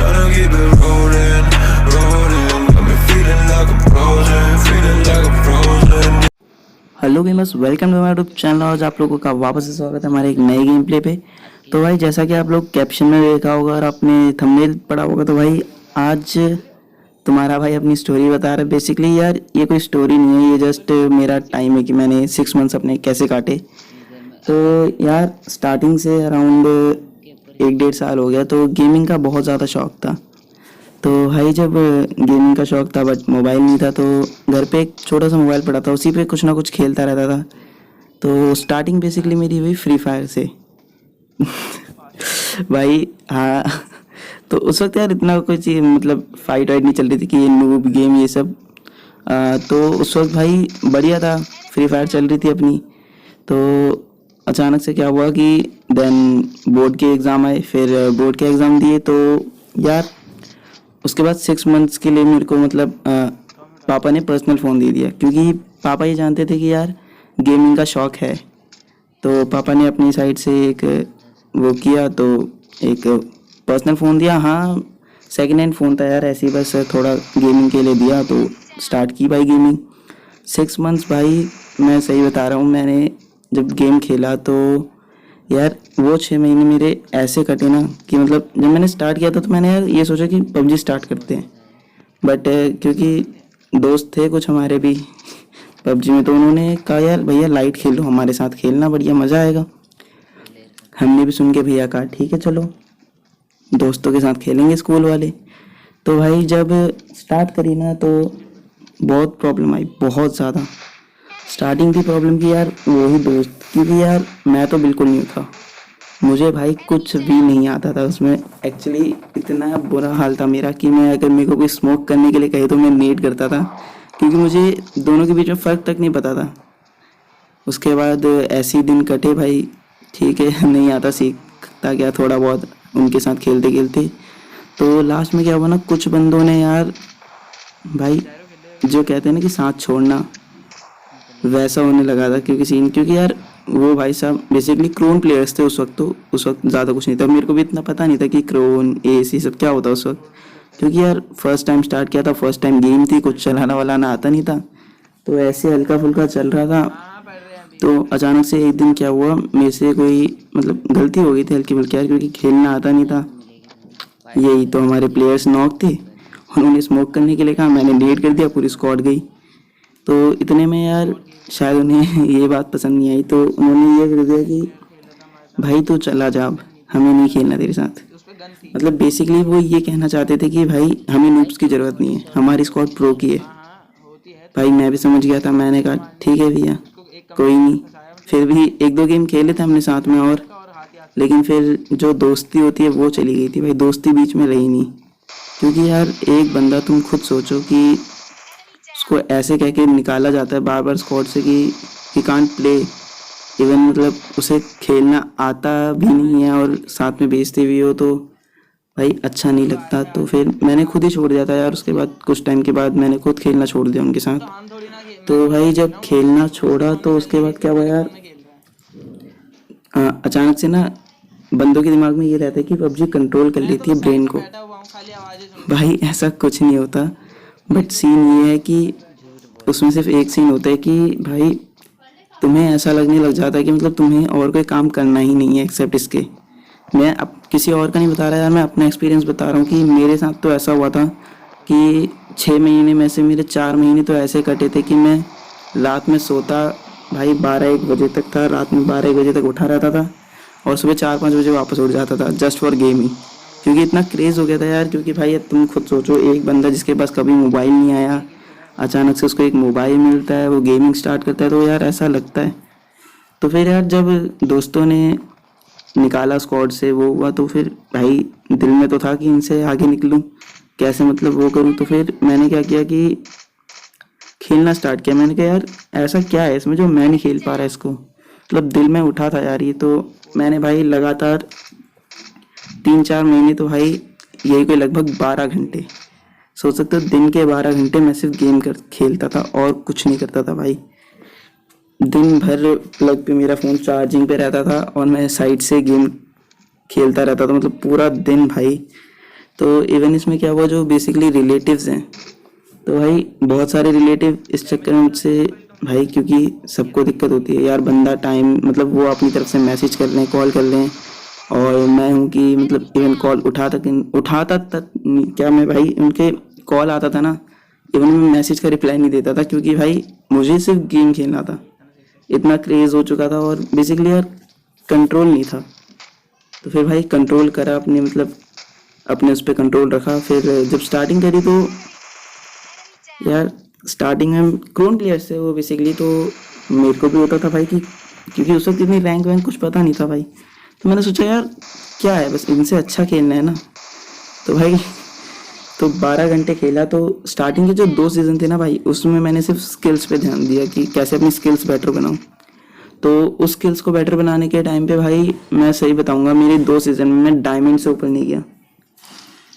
tryna keep it rolling, rolling. Got me feeling like a frozen, feeling like a frozen. Hello gamers, welcome to my YouTube channel. आज आप लोगों का वापस से स्वागत है हमारे एक नए गेम प्ले पे। तो भाई जैसा कि आप लोग कैप्शन में देखा होगा और आपने थंबनेल पढ़ा होगा, तो भाई आज तुम्हारा भाई अपनी स्टोरी बता रहा है। बेसिकली यार ये कोई स्टोरी नहीं है, ये जस्ट मेरा टाइम है कि मैंने 6 मंथ्स अपने कैसे काटे। तो यार स्टार्टिंग से अराउंड 1-1.5 साल हो गया। तो गेमिंग का बहुत ज़्यादा शौक था। तो भाई जब गेमिंग का शौक था बट मोबाइल नहीं था, तो घर पे एक छोटा सा मोबाइल पड़ा था, उसी पे कुछ ना कुछ खेलता रहता था। तो स्टार्टिंग बेसिकली मेरी हुई फ्री फायर से। भाई हाँ। तो उस वक्त यार इतना कोई चीज़ मतलब फाइट वाइट नहीं चल रही थी कि ये नूब गेम ये सब। तो उस वक्त भाई बढ़िया था, फ्री फायर चल रही थी अपनी। तो अचानक से क्या हुआ कि देन बोर्ड के एग्ज़ाम आए, फिर बोर्ड के एग्ज़ाम दिए। तो यार उसके बाद 6 मंथ्स के लिए मेरे को मतलब पापा ने पर्सनल फ़ोन दे दिया, क्योंकि पापा ये जानते थे कि यार गेमिंग का शौक़ है। तो पापा ने अपनी साइड से एक वो किया, तो एक पर्सनल फ़ोन दिया। हाँ, सेकेंड हैंड फ़ोन था यार, ऐसे ही बस थोड़ा गेमिंग के लिए दिया। तो स्टार्ट की भाई गेमिंग। 6 मंथ्स भाई मैं सही बता रहा हूँ, मैंने जब गेम खेला तो यार वो 6 महीने मेरे ऐसे कटे ना कि मतलब जब मैंने स्टार्ट किया था तो मैंने यार ये सोचा कि पबजी स्टार्ट करते हैं। बट क्योंकि दोस्त थे कुछ हमारे भी पबजी में, तो उन्होंने कहा यार भैया लाइट खेलो, हमारे साथ खेलना, बढ़िया मज़ा आएगा। हमने भी सुन के भैया कहा ठीक है चलो दोस्तों के साथ खेलेंगे स्कूल वाले। तो भाई जब स्टार्ट करी ना तो बहुत प्रॉब्लम आई, बहुत ज़्यादा। स्टार्टिंग थी प्रॉब्लम की यार वही दोस्त, क्योंकि यार मैं तो बिल्कुल नहीं था, मुझे भाई कुछ भी नहीं आता था उसमें। एक्चुअली इतना बुरा हाल था मेरा कि मैं अगर मेरे को कोई स्मोक करने के लिए कहे तो मैं नेट करता था, क्योंकि मुझे दोनों के बीच में फ़र्क तक नहीं पता था। उसके बाद ऐसे ही दिन कटे भाई, ठीक है नहीं आता, सीखता गया थोड़ा बहुत उनके साथ खेलते खेलते। तो लास्ट में क्या हुआ ना, कुछ बंदों ने यार भाई जो कहते हैं ना कि साथ छोड़ना, वैसा होने लगा था। क्योंकि यार वो भाई साहब बेसिकली क्रोन प्लेयर्स थे उस वक्त। तो उस वक्त ज़्यादा कुछ नहीं था, मेरे को भी इतना पता नहीं था कि क्रोन एस ये सब क्या होता उस वक्त, क्योंकि यार फर्स्ट टाइम स्टार्ट किया था, फर्स्ट टाइम गेम थी, कुछ चलाना वालाना आता नहीं था। तो ऐसे हल्का फुल्का चल रहा था। तो अचानक से एक दिन क्या हुआ, मेरे से कोई मतलब गलती हो गई थी हल्की फुल्की यार, क्योंकि खेलना आता नहीं था। यही तो हमारे प्लेयर्स नॉक थे, उन्होंने स्मोक करने के लिए कहा, मैंने लेट कर दिया, पूरी स्क्वाड गई। तो इतने में यार शायद उन्हें ये बात पसंद नहीं आई, तो उन्होंने ये कर दिया कि भाई तू चला जा, अब हमें नहीं खेलना तेरे साथ। मतलब बेसिकली वो ये कहना चाहते थे कि भाई हमें नूब्स की ज़रूरत नहीं है, हमारी स्क्वाड प्रो की है। भाई मैं भी समझ गया था, मैंने कहा ठीक है भैया कोई नहीं। फिर भी 1-2 गेम खेले थे हमने साथ में, और लेकिन फिर जो दोस्ती होती है वो चली गई थी भाई, दोस्ती बीच में रही नहीं। क्योंकि यार एक बंदा, तुम खुद सोचो कि उसको ऐसे कह के निकाला जाता है बार बार स्क्वाड से कि ही कांट प्ले इवन, मतलब उसे खेलना आता भी नहीं है और साथ में बेचते भी हो, तो भाई अच्छा नहीं लगता। तो फिर मैंने खुद ही छोड़ दिया था यार। उसके बाद कुछ टाइम के बाद मैंने खुद खेलना छोड़ दिया उनके साथ। तो भाई जब खेलना छोड़ा तो उसके बाद क्या हुआ यार, अचानक से ना बंदों के दिमाग में ये रहता है कि पबजी कंट्रोल कर लेती है ब्रेन को। भाई ऐसा कुछ नहीं होता, बट सीन ये है कि उसमें सिर्फ एक सीन होता है कि भाई तुम्हें ऐसा लगने लग जाता है कि मतलब तुम्हें और कोई काम करना ही नहीं है एक्सेप्ट इसके। मैं अब किसी और का नहीं बता रहा यार, मैं अपना एक्सपीरियंस बता रहा हूँ कि मेरे साथ तो ऐसा हुआ था कि 6 महीने में से मेरे 4 महीने तो ऐसे कटे थे कि मैं रात में सोता भाई 12-1 बजे तक था, रात में 12-1 बजे तक उठा रहता था और सुबह 4-5 बजे वापस उठ जाता था जस्ट फॉर गेमिंग। क्योंकि इतना क्रेज़ हो गया था यार। क्योंकि भाई तुम खुद सोचो, एक बंदा जिसके पास कभी मोबाइल नहीं आया, अचानक से उसको एक मोबाइल मिलता है, वो गेमिंग स्टार्ट करता है, तो यार ऐसा लगता है। तो फिर यार जब दोस्तों ने निकाला स्क्वाड से वो हुआ, तो फिर भाई दिल में तो था कि इनसे आगे निकलूं, कैसे मतलब वो करूं। तो फिर मैंने क्या किया कि खेलना स्टार्ट किया। मैंने कहा यार ऐसा क्या है इसमें जो मैं नहीं खेल पा रहा इसको, मतलब दिल में उठा था यार ये। तो मैंने भाई लगातार 3-4 महीने तो भाई यही कोई लगभग 12 घंटे, सोच सकते हो दिन के 12 घंटे मैं सिर्फ गेम खेलता था और कुछ नहीं करता था भाई। दिन भर प्लग पे मेरा फ़ोन चार्जिंग पे रहता था और मैं साइड से गेम खेलता रहता था, मतलब पूरा दिन भाई तो इवन इसमें क्या हुआ, जो बेसिकली रिलेटिव्स हैं, तो भाई बहुत सारे रिलेटिव इस चक्कर में मुझसे भाई, क्योंकि सबको दिक्कत होती है यार, बंदा टाइम मतलब वो अपनी तरफ से मैसेज कर लें, कॉल कर लें, और मैं हूँ कि मतलब इवन कॉल उठाता तक क्या, मैं भाई उनके कॉल आता था ना, इवन मैं मैसेज का रिप्लाई नहीं देता था, क्योंकि भाई मुझे सिर्फ गेम खेलना था, इतना क्रेज़ हो चुका था, और बेसिकली यार कंट्रोल नहीं था। तो फिर भाई कंट्रोल करा अपने, मतलब अपने उस पर कंट्रोल रखा। फिर जब स्टार्टिंग करी तो यार स्टार्टिंग में क्रोन प्लेयर से वो बेसिकली, तो मेरे को भी होता था भाई कि, क्योंकि उस वक्त इतनी रैंक वैंक कुछ पता नहीं था भाई, तो मैंने सोचा यार क्या है, बस इनसे अच्छा खेलना है ना। तो भाई तो 12 घंटे खेला। तो स्टार्टिंग के जो 2 सीज़न थे ना भाई, उसमें मैंने सिर्फ स्किल्स पे ध्यान दिया कि कैसे अपनी स्किल्स बेटर बनाऊं। तो उस स्किल्स को बेटर बनाने के टाइम पे भाई मैं सही बताऊंगा, मेरे 2 सीज़न में मैं डायमंड से ऊपर नहीं गया।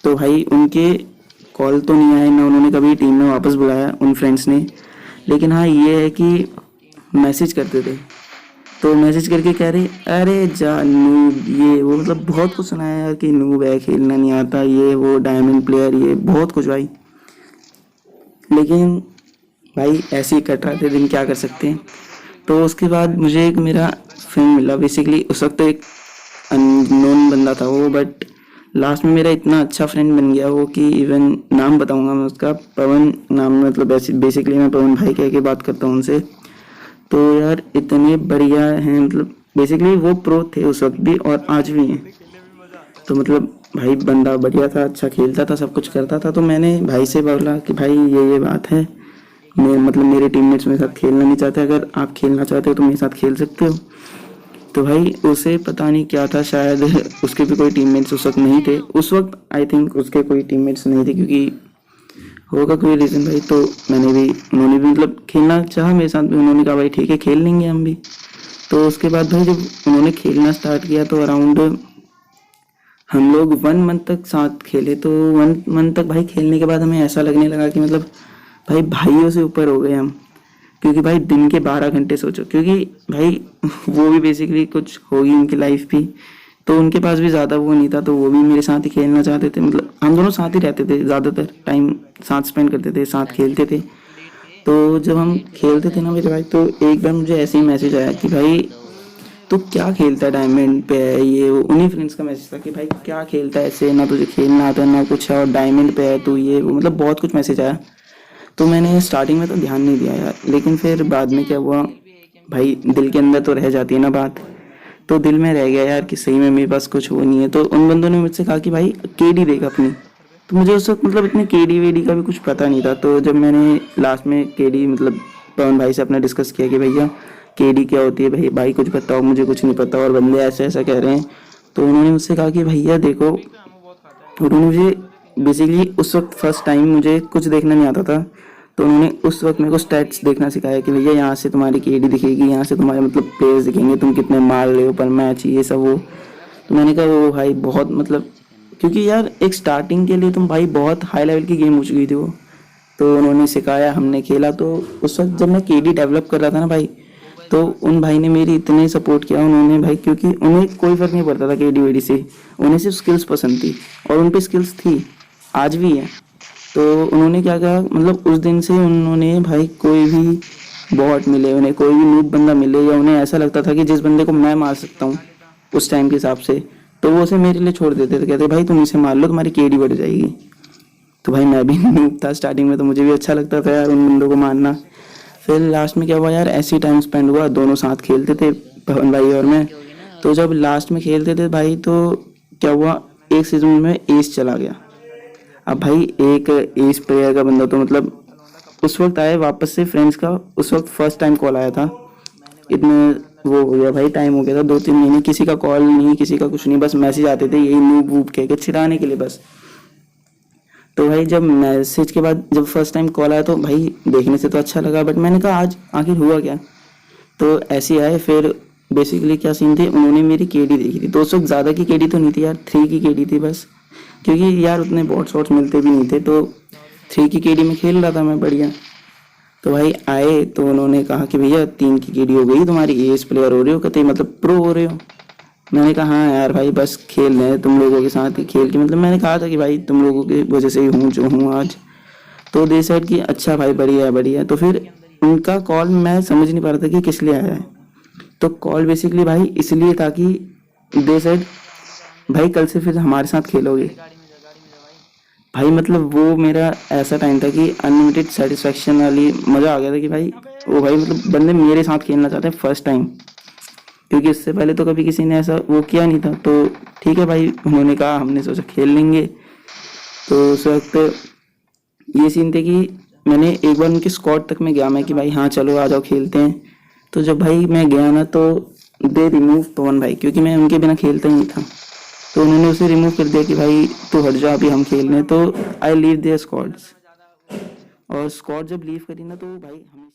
तो भाई उनके कॉल तो नहीं आए, ना उन्होंने कभी टीम में वापस बुलाया उन फ्रेंड्स ने, लेकिन हाँ ये है कि मैसेज करते थे, तो मैसेज करके कह रहे अरे जा नूब, ये वो, मतलब बहुत कुछ सुनाया यार कि नूब है, खेलना नहीं आता, ये वो, डायमंड प्लेयर, ये बहुत कुछ भाई। लेकिन भाई ऐसे ही कट रहे थे दिन, क्या कर सकते हैं। तो उसके बाद मुझे एक मेरा फ्रेंड मिला, बेसिकली उस वक्त एक अननोन बंदा था वो, बट लास्ट में मेरा इतना अच्छा फ्रेंड बन गया वो कि इवन नाम बताऊंगा मैं उसका, पवन नाम, मतलब बेसिकली मैं पवन भाई कह के बात करता हूँ उनसे। तो यार इतने बढ़िया हैं, मतलब बेसिकली वो प्रो थे उस वक्त भी और आज भी हैं। तो मतलब भाई बंदा बढ़िया था, अच्छा खेलता था, सब कुछ करता था। तो मैंने भाई से बोला कि भाई ये बात है, मैं मतलब मेरे टीममेट्स मेरे साथ खेलना नहीं चाहते, अगर आप खेलना चाहते हो तो मेरे साथ खेल सकते हो। तो भाई उसे पता नहीं क्या था, शायद उसके भी कोई टीममेट्स उस वक्त नहीं थे, उस वक्त आई थिंक उसके कोई टीममेट्स नहीं थे, क्योंकि होगा कोई रीज़न भाई। तो मैंने भी, उन्होंने भी मतलब खेलना चाहा मेरे साथ भी, उन्होंने कहा भाई ठीक है खेल लेंगे हम भी। तो उसके बाद भाई जब उन्होंने खेलना स्टार्ट किया तो अराउंड हम लोग 1 मंथ तक साथ खेले। तो 1 मंथ तक भाई खेलने के बाद हमें ऐसा लगने लगा कि मतलब भाई भाइयों से ऊपर हो गए हम, क्योंकि भाई दिन के 12 घंटे सोचो, क्योंकि भाई वो भी बेसिकली कुछ होगी उनकी लाइफ भी, तो उनके पास भी ज़्यादा वो नहीं था, तो वो भी मेरे साथ ही खेलना चाहते थे, मतलब हम दोनों साथ ही रहते थे, ज़्यादातर टाइम साथ स्पेंड करते थे, साथ खेलते थे। तो जब हम खेलते थे ना मेरे भाई, तो एक बार मुझे ऐसे ही मैसेज आया कि भाई तो क्या खेलता है, डायमंड पे है ये वो, उन्हीं फ्रेंड्स का मैसेज था कि भाई क्या खेलता है ऐसे, ना तुझे खेलना आता ना कुछ है, और डायमंड पे है तो ये वो, मतलब बहुत कुछ मैसेज आया। तो मैंने स्टार्टिंग में तो ध्यान नहीं दिया यार, लेकिन फिर बाद में क्या हुआ भाई, दिल के अंदर तो रह जाती है ना बात, तो दिल में रह गया यार कि सही में मेरे पास कुछ वो नहीं है। तो उन बंदों ने मुझसे कहा कि भाई केडी देख अपनी, तो मुझे उस वक्त मतलब इतने केडी वेडी का भी कुछ पता नहीं था। तो जब मैंने लास्ट में केडी मतलब पवन भाई से अपना डिस्कस किया कि भैया केडी क्या होती है, भाई कुछ बताओ, मुझे कुछ नहीं पता और बंदे ऐसा ऐसा कह रहे हैं। तो उन्होंने मुझसे कहा कि भैया देखो, उन्होंने मुझे बेसिकली उस वक्त फर्स्ट टाइम मुझे कुछ देखना नहीं आता था, तो उन्होंने उस वक्त मेरे को स्टैट्स देखना सिखाया कि भैया यहाँ से तुम्हारी केडी दिखेगी, यहाँ से तुम्हारे मतलब प्लेयर्स दिखेंगे, तुम कितने मार रहे हो पर मैच, ये सब वो। तो मैंने कहा वो भाई बहुत मतलब, क्योंकि यार एक स्टार्टिंग के लिए तुम भाई बहुत हाई लेवल की गेम हो चुकी थी वो। तो उन्होंने सिखाया, हमने खेला। तो उस वक्त जब मैं केडी डेवलप कर रहा था ना भाई, तो उन भाई ने मेरी इतने सपोर्ट किया उन्होंने भाई, क्योंकि उन्हें कोई फ़र्क नहीं पड़ता था केडी वेडी से, उन्हें सिर्फ स्किल्स पसंद थी, और उन पे स्किल्स थी, आज भी है। तो उन्होंने क्या कहा, मतलब उस दिन से उन्होंने भाई कोई भी बॉट मिले, उन्हें कोई भी नूब बंदा मिले, या उन्हें ऐसा लगता था कि जिस बंदे को मैं मार सकता हूँ उस टाइम के हिसाब से, तो वो उसे मेरे लिए छोड़ देते थे, कहते भाई तुम इसे मार लो, तुम्हारी केडी बढ़ जाएगी। तो भाई मैं भी नूब था स्टार्टिंग में, तो मुझे भी अच्छा लगता था यार उन बंदों को मारना। फिर लास्ट में क्या हुआ यार, ऐसे ही टाइम स्पेंड हुआ, दोनों साथ खेलते थे पवन भाई और मैं। तो जब लास्ट में खेलते थे भाई, तो क्या हुआ, एक सीजन में एस चला गया। अब भाई एक एस प्लेयर का बंदा, तो मतलब उस वक्त आए वापस से फ्रेंड्स का, उस वक्त फर्स्ट टाइम कॉल आया था, इतने वो हो गया भाई, टाइम हो गया था 2-3 महीने, किसी का कॉल नहीं, किसी का कुछ नहीं, बस मैसेज आते थे यही नूब वूब कह के चिढ़ाने के लिए बस। तो भाई जब मैसेज के बाद जब फर्स्ट टाइम कॉल आया, तो भाई देखने से तो अच्छा लगा, बट मैंने कहा आज आखिर हुआ क्या। तो ऐसे आए, फिर बेसिकली क्या सीन थे, उन्होंने मेरी केडी देखी थी, तो उस वक्त ज़्यादा की केडी तो नहीं थी यार, 3 की केडी थी बस, क्योंकि यार उतने बॉट शॉट्स मिलते भी नहीं थे, तो 3 की केडी में खेल रहा था मैं बढ़िया। तो भाई आए तो उन्होंने कहा कि भैया 3 की केडी हो गई तुम्हारी, एस प्लेयर हो रहे हो, कहते मतलब प्रो हो रहे हो। मैंने कहा हाँ यार भाई बस खेल रहे हैं तुम लोगों के साथ ही खेल के, मतलब मैंने कहा था कि भाई तुम लोगों की वजह से ही हूँ जो हूँ आज। तो दे सेड कि अच्छा भाई बढ़िया है बढ़िया है। तो फिर उनका कॉल मैं समझ नहीं पा रहा था कि किस लिए आया है। तो कॉल बेसिकली भाई इसलिए था कि दे सेड भाई कल से फिर हमारे साथ खेलोगे। भाई मतलब वो मेरा ऐसा टाइम था कि अनलिमिटेड सेटिस्फेक्शन वाली मज़ा आ गया था कि भाई वो भाई मतलब बंदे मेरे साथ खेलना चाहते हैं फर्स्ट टाइम, क्योंकि इससे पहले तो कभी किसी ने ऐसा वो किया नहीं था। तो ठीक है भाई उन्होंने कहा, हमने सोचा खेल लेंगे। तो उस वक्त ये सीन थे कि मैंने एक बार उनके स्क्वाड तक में गया मैं कि भाई हाँ चलो आ जाओ खेलते हैं। तो जब भाई मैं गया ना तो दे रिमूव पवन भाई, क्योंकि मैं उनके बिना खेलता ही नहीं था। तो उन्होंने उसे रिमूव कर दिया कि भाई तू हट जा अभी हम खेल रहे हैं। तो आई लीव देयर स्क्वाड्स, और स्क्वाड जब लीव करी ना तो भाई हमेशा